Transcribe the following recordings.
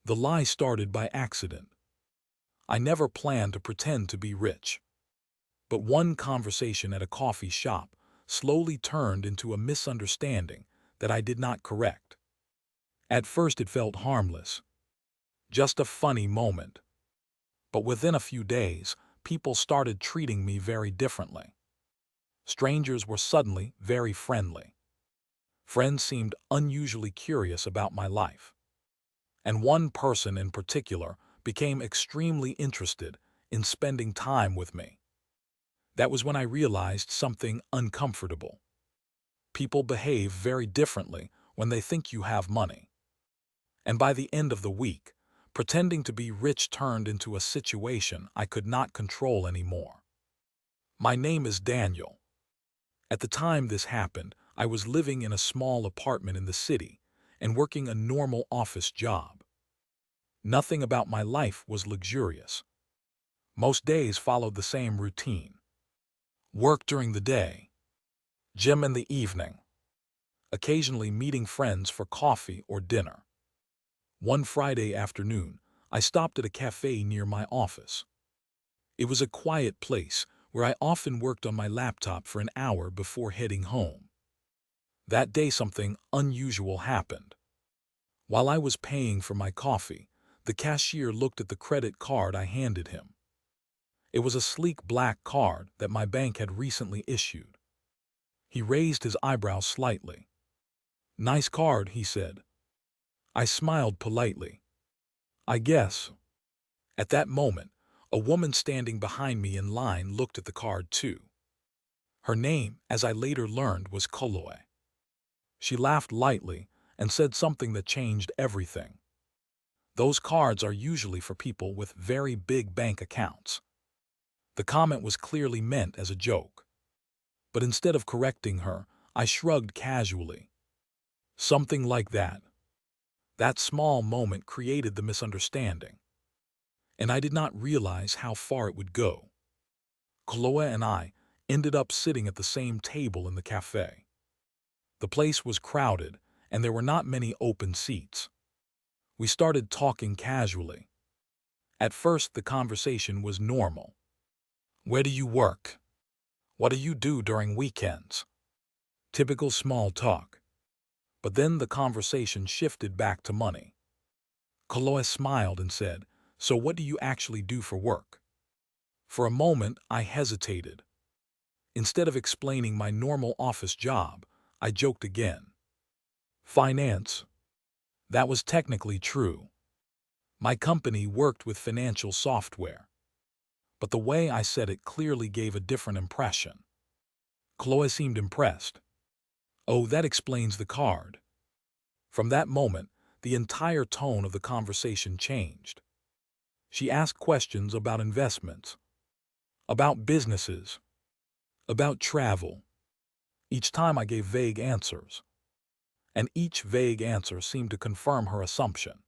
The lie started by accident. I never planned to pretend to be rich. But one conversation at a coffee shop slowly turned into a misunderstanding that I did not correct. At first it felt harmless, just a funny moment. But within a few days, people started treating me very differently. Strangers were suddenly very friendly. Friends seemed unusually curious about my life. And one person in particular became extremely interested in spending time with me. That was when I realized something uncomfortable. People behave very differently when they think you have money. And by the end of the week, pretending to be rich turned into a situation I could not control anymore. My name is Daniel. At the time this happened, I was living in a small apartment in the city and working a normal office job. Nothing about my life was luxurious. Most days followed the same routine. Work during the day, gym in the evening, occasionally meeting friends for coffee or dinner. One Friday afternoon, I stopped at a cafe near my office. It was a quiet place where I often worked on my laptop for an hour before heading home. That day something unusual happened. While I was paying for my coffee, the cashier looked at the credit card I handed him. It was a sleek black card that my bank had recently issued. He raised his eyebrows slightly. "Nice card," he said. I smiled politely. "I guess." At that moment, a woman standing behind me in line looked at the card too. Her name, as I later learned, was Chloe. She laughed lightly and said something that changed everything. "Those cards are usually for people with very big bank accounts." The comment was clearly meant as a joke. But instead of correcting her, I shrugged casually. Something like that. That small moment created the misunderstanding. And I did not realize how far it would go. Chloe and I ended up sitting at the same table in the cafe. The place was crowded, and there were not many open seats. We started talking casually. At first, the conversation was normal. "Where do you work? What do you do during weekends?" Typical small talk. But then the conversation shifted back to money. Chloe smiled and said, "So what do you actually do for work?" For a moment, I hesitated. Instead of explaining my normal office job, I joked again. "Finance." That was technically true. My company worked with financial software. But the way I said it clearly gave a different impression. Chloe seemed impressed. "Oh, that explains the card." From that moment, the entire tone of the conversation changed. She asked questions about investments, about businesses, about travel. Each time I gave vague answers, and each vague answer seemed to confirm her assumption.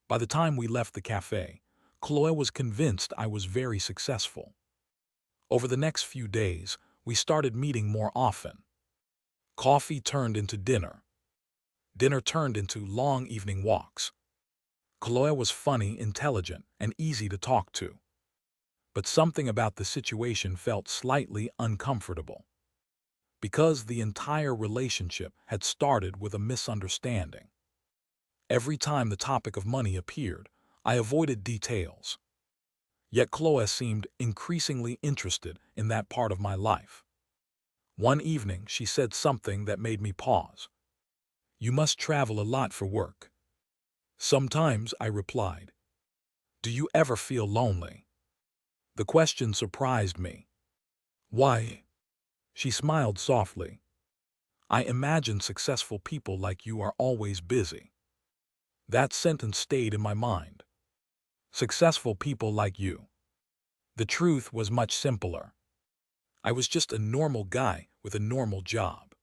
By the time we left the cafe, Chloe was convinced I was very successful. Over the next few days, we started meeting more often. Coffee turned into dinner. Dinner turned into long evening walks. Chloe was funny, intelligent, and easy to talk to. But something about the situation felt slightly uncomfortable. Because the entire relationship had started with a misunderstanding. Every time the topic of money appeared, I avoided details. Yet Chloe seemed increasingly interested in that part of my life. One evening, she said something that made me pause. "You must travel a lot for work." "Sometimes," I replied. "Do you ever feel lonely?" The question surprised me. "Why?" She smiled softly. "I imagine successful people like you are always busy." That sentence stayed in my mind. Successful people like you. The truth was much simpler. I was just a normal guy with a normal job.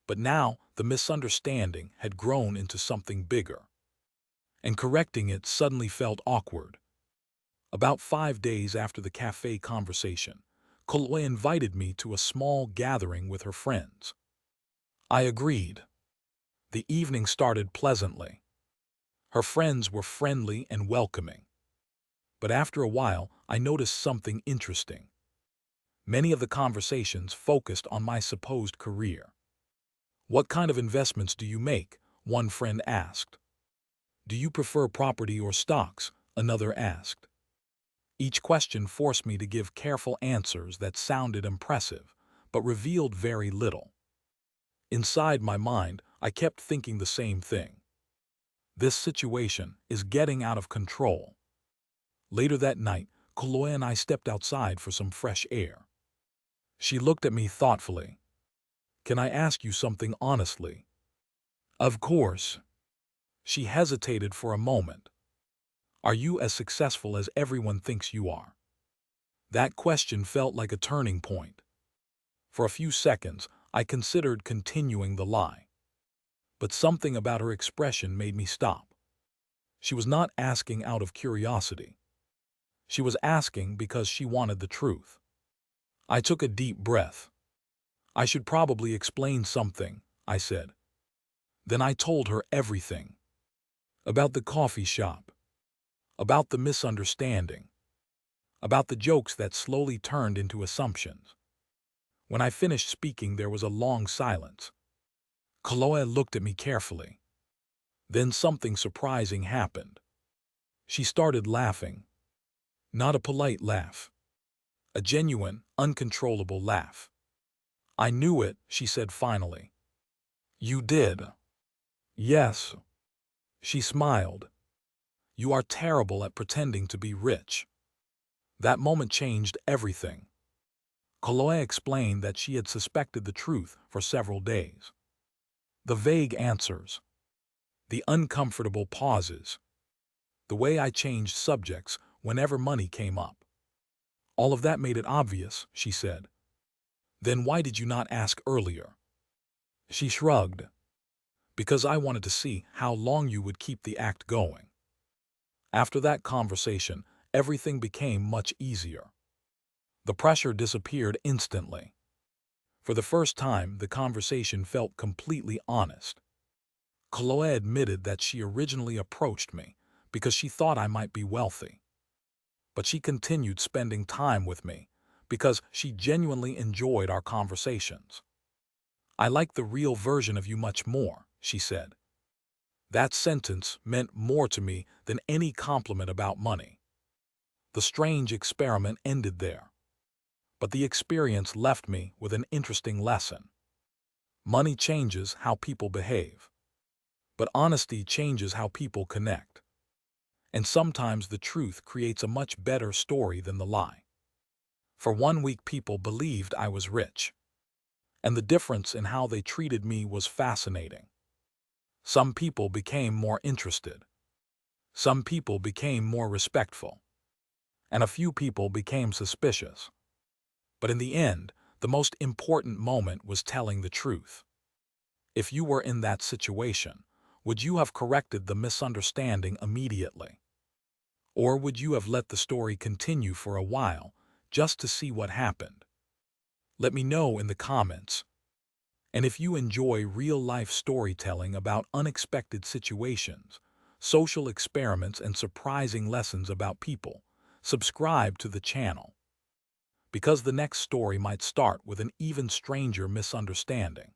But now the misunderstanding had grown into something bigger. And correcting it suddenly felt awkward. About 5 days after the cafe conversation, Chloe invited me to a small gathering with her friends. I agreed. The evening started pleasantly. Her friends were friendly and welcoming. But after a while, I noticed something interesting. Many of the conversations focused on my supposed career. "What kind of investments do you make?" one friend asked. "Do you prefer property or stocks?" another asked. Each question forced me to give careful answers that sounded impressive, but revealed very little. Inside my mind, I kept thinking the same thing. This situation is getting out of control. Later that night, Chloe and I stepped outside for some fresh air. She looked at me thoughtfully. "Can I ask you something honestly?" "Of course." She hesitated for a moment. "Are you as successful as everyone thinks you are?" That question felt like a turning point. For a few seconds, I considered continuing the lie. But something about her expression made me stop. She was not asking out of curiosity. She was asking because she wanted the truth. I took a deep breath. "I should probably explain something," I said. Then I told her everything. About the coffee shop. About the misunderstanding. About the jokes that slowly turned into assumptions. When I finished speaking, there was a long silence. Chloe looked at me carefully. Then something surprising happened. She started laughing. Not a polite laugh. A genuine, uncontrollable laugh. "I knew it," she said finally. "You did." "Yes." She smiled. "You are terrible at pretending to be rich." That moment changed everything. Chloe explained that she had suspected the truth for several days. The vague answers. The uncomfortable pauses. The way I changed subjects whenever money came up. All of that made it obvious, she said. "Then why did you not ask earlier?" She shrugged. "Because I wanted to see how long you would keep the act going." After that conversation, everything became much easier. The pressure disappeared instantly. For the first time, the conversation felt completely honest. Chloe admitted that she originally approached me because she thought I might be wealthy. But she continued spending time with me because she genuinely enjoyed our conversations. "I like the real version of you much more," she said. That sentence meant more to me than any compliment about money. The strange experiment ended there. But the experience left me with an interesting lesson. Money changes how people behave. But honesty changes how people connect. And sometimes the truth creates a much better story than the lie. For 1 week, people believed I was rich. And the difference in how they treated me was fascinating. Some people became more interested. Some people became more respectful. And a few people became suspicious. But in the end, the most important moment was telling the truth. If you were in that situation, would you have corrected the misunderstanding immediately? Or would you have let the story continue for a while just to see what happened? Let me know in the comments. And if you enjoy real-life storytelling about unexpected situations, social experiments, and surprising lessons about people, subscribe to the channel. Because the next story might start with an even stranger misunderstanding.